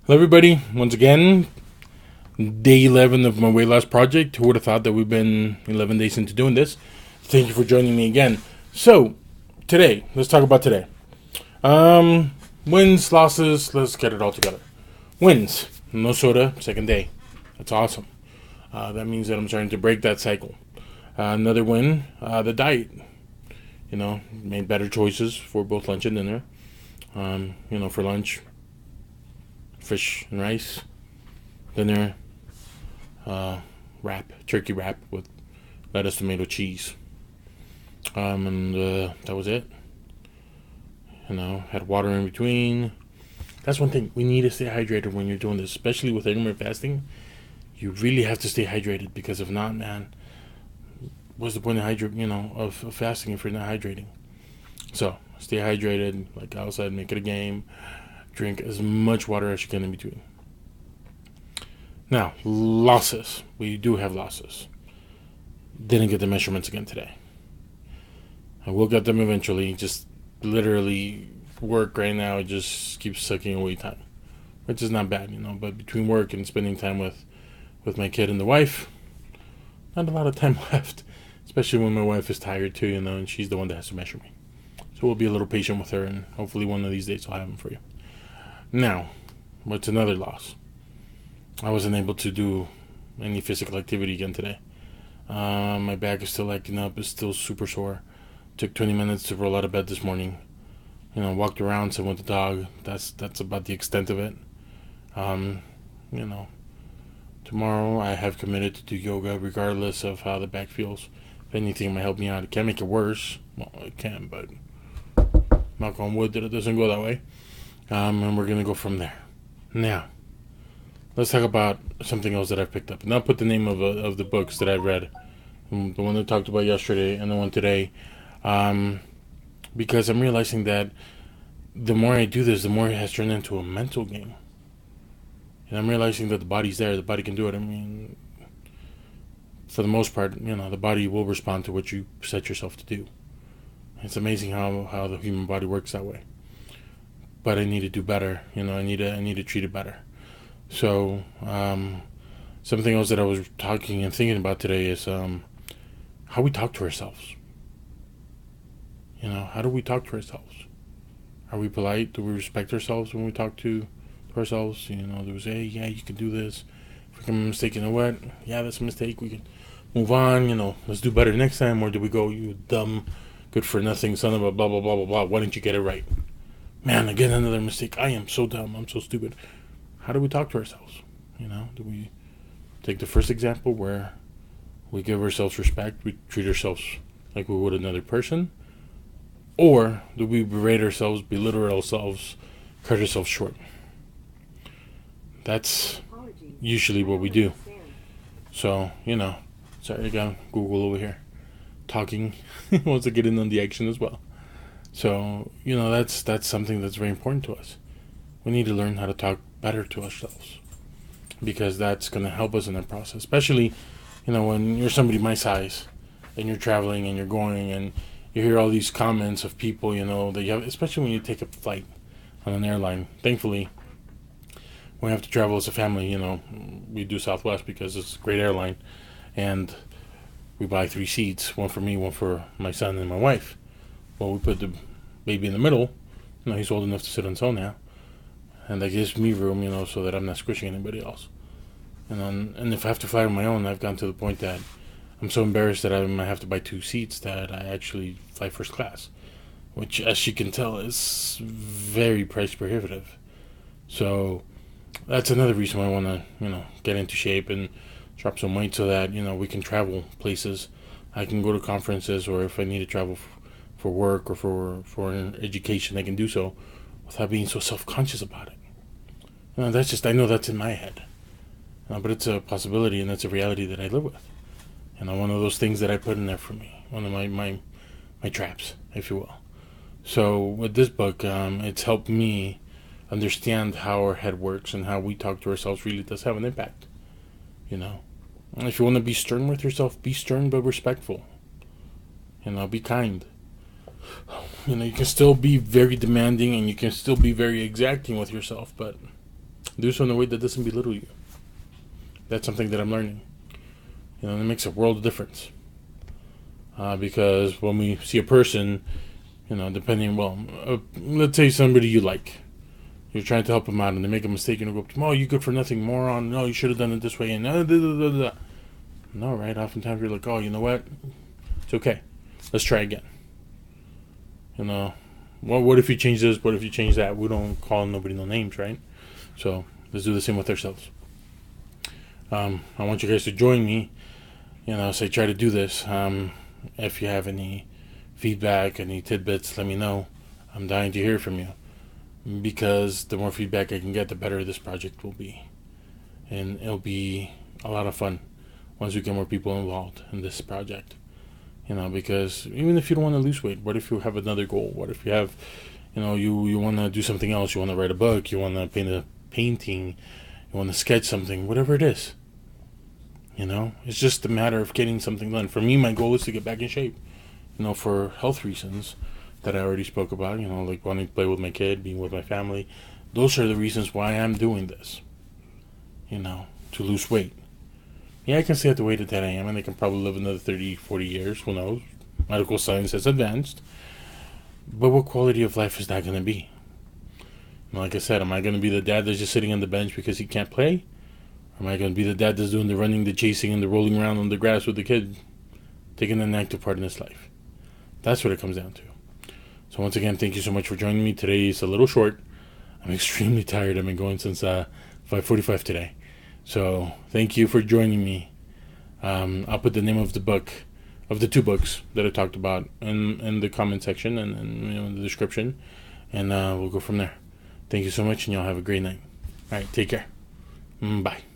Hello everybody, once again, day 11 of my weight loss project. Who would have thought that we've been 11 days into doing this? Thank you for joining me again. So, today, let's talk about today. Wins, losses, let's get it all together. Wins, no soda, second day. That's awesome. That means that I'm starting to break that cycle. Another win, the diet. Made better choices for both lunch and dinner. For lunch, fish and rice. Dinner, turkey wrap with lettuce, tomato, cheese. And that was it. Had water in between. That's one thing. We need to stay hydrated when you're doing this, especially with intermittent fasting. You really have to stay hydrated, because if not, man, what's the point of fasting if you're not hydrating? So stay hydrated. Like I said, make it a game. Drink as much water as you can in between. Now, losses. We do have losses. Didn't get the measurements again today. I will get them eventually. Just literally work right now. It just keeps sucking away time, which is not bad, But between work and spending time with my kid and the wife, not a lot of time left. Especially when my wife is tired too, and she's the one that has to measure me. So we'll be a little patient with her, and hopefully one of these days I'll have them for you. Now, what's another loss? I wasn't able to do any physical activity again today. My back is still acting up. It's still super sore. Took 20 minutes to roll out of bed this morning. Walked around, sat with the dog. That's about the extent of it. Tomorrow I have committed to do yoga regardless of how the back feels. If anything, it might help me out. It can't make it worse. Well, it can, but knock on wood that it doesn't go that way. And we're going to go from there. Now, let's talk about something else that I've picked up. And I'll put the name of the books that I've read. The one that I talked about yesterday and the one today. Because I'm realizing that the more I do this, the more it has turned into a mental game. And I'm realizing that the body's there. The body can do it. I mean, for the most part, the body will respond to what you set yourself to do. It's amazing how the human body works that way. But I need to do better. I need to treat it better. So, something else that I was talking and thinking about today is how we talk to ourselves. How do we talk to ourselves? Are we polite? Do we respect ourselves when we talk to ourselves? Do we say, hey, yeah, you can do this. If we make a mistake, what? Yeah, that's a mistake. We can move on. Let's do better next time. Or do we go, you dumb, good for nothing son of a blah, blah, blah, blah, blah. Why didn't you get it right? Man, again, another mistake. I am so dumb. I'm so stupid. How do we talk to ourselves? Do we take the first example where we give ourselves respect, we treat ourselves like we would another person? Or do we berate ourselves, belittle ourselves, cut ourselves short? That's usually what we do. So, sorry, I got Google over here talking. Wants to get in on the action as well. So, that's something that's very important to us. We need to learn how to talk better to ourselves, because that's going to help us in that process. Especially, when you're somebody my size and you're traveling and you're going and you hear all these comments of people, that you have, especially when you take a flight on an airline. Thankfully, when we have to travel as a family, we do Southwest because it's a great airline, and we buy 3 seats, one for me, one for my son and my wife. Well, we put the baby in the middle. He's old enough to sit on his own now. And that gives me room, so that I'm not squishing anybody else. And if I have to fly on my own, I've gotten to the point that I'm so embarrassed that I might have to buy 2 seats that I actually fly first class. Which, as you can tell, is very price prohibitive. So, that's another reason why I want to, get into shape and drop some weight so that, we can travel places. I can go to conferences, or if I need to travel for work or for education, I can do so without being so self-conscious about it. I know that's in my head. But it's a possibility, and that's a reality that I live with. One of those things that I put in there for me. One of my traps, if you will. So with this book, it's helped me understand how our head works, and how we talk to ourselves really does have an impact. If you want to be stern with yourself, be stern but respectful. Be kind. You can still be very demanding, and you can still be very exacting with yourself, but Do so in a way that doesn't belittle you. That's something that I'm learning. It makes a world of difference. Because when we see a person, depending, let's say somebody you like. You're trying to help them out and they make a mistake and you go up to them, oh, you good for nothing, moron. No, you should have done it this way. And no, right? Oftentimes you're like, oh, you know what? It's okay. Let's try again. What if you change this? What if you change that? We don't call nobody no names, right? So let's do the same with ourselves. I want you guys to join me, say try to do this. If you have any feedback, any tidbits, let me know. I'm dying to hear from you. Because the more feedback I can get, the better this project will be. And it'll be a lot of fun once we get more people involved in this project. Because even if you don't want to lose weight, what if you have another goal? What if you have, you want to do something else? You want to write a book? You want to paint a painting? You want to sketch something? Whatever it is. It's just a matter of getting something done. For me, my goal is to get back in shape. For health reasons that I already spoke about, like wanting to play with my kid, being with my family. Those are the reasons why I'm doing this. To lose weight. Yeah, I can stay at the weight that I am, and I can probably live another 30, 40 years. Who knows? Medical science has advanced. But what quality of life is that going to be? Like I said, am I going to be the dad that's just sitting on the bench because he can't play? Or am I going to be the dad that's doing the running, the chasing, and the rolling around on the grass with the kid, taking an active part in his life? That's what it comes down to. So once again, thank you so much for joining me. Today is a little short. I'm extremely tired. I've been going since 5:45 today. So thank you for joining me. I'll put the name of the book, of the 2 books that I talked about in the comment section and in the description. And we'll go from there. Thank you so much, and y'all have a great night. All right, take care. Bye.